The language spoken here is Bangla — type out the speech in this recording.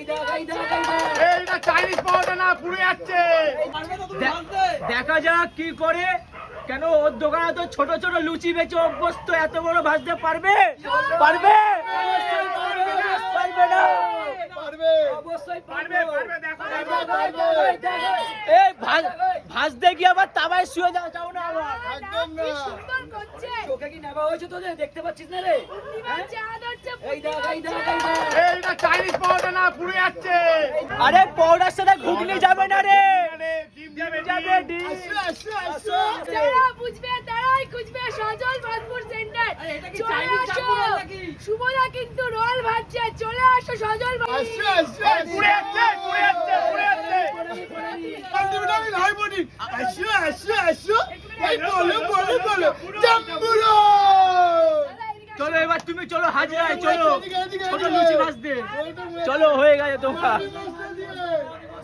এইটা চাইনিজ পাউডার না, পুড়ে যাচ্ছে। দেখা যাক কি করে। কেন ওর দোকানে তো ছোট ছোট লুচি বেচে অভ্যস্ত, এত বড় ভাজতে পারবে? পারবে? পারবে না? এই ভাজতে গিয়ে আবার তাবায় শুয়ে যাও না আবার। চোখে কি নেবা হয়েছে তোদের? দেখতে পাচ্ছিস না রে? এইটা চাইনিজ পাউডার না, পুড়ে যাচ্ছে। আরে পাউডার সাথে ঘুগনি যাবে না রে, ডিম যাবে, যাবে ডিম। যারা বুঝবে তারাই খুঁজবে সজল ভাতপুর সেন্টার। চলে আসো, সুমনা কিন্তু রোল ভাজছে, চলে আসো সজল পুড়ে যাচ্ছে, পুড়ে যাচ্ছে, পুড়ে যাচ্ছে। চলো এবার তুমি চলো হাজরায়, চলো ছোট লুচি ভাজতে। চলো হয়ে গেছে তোমার।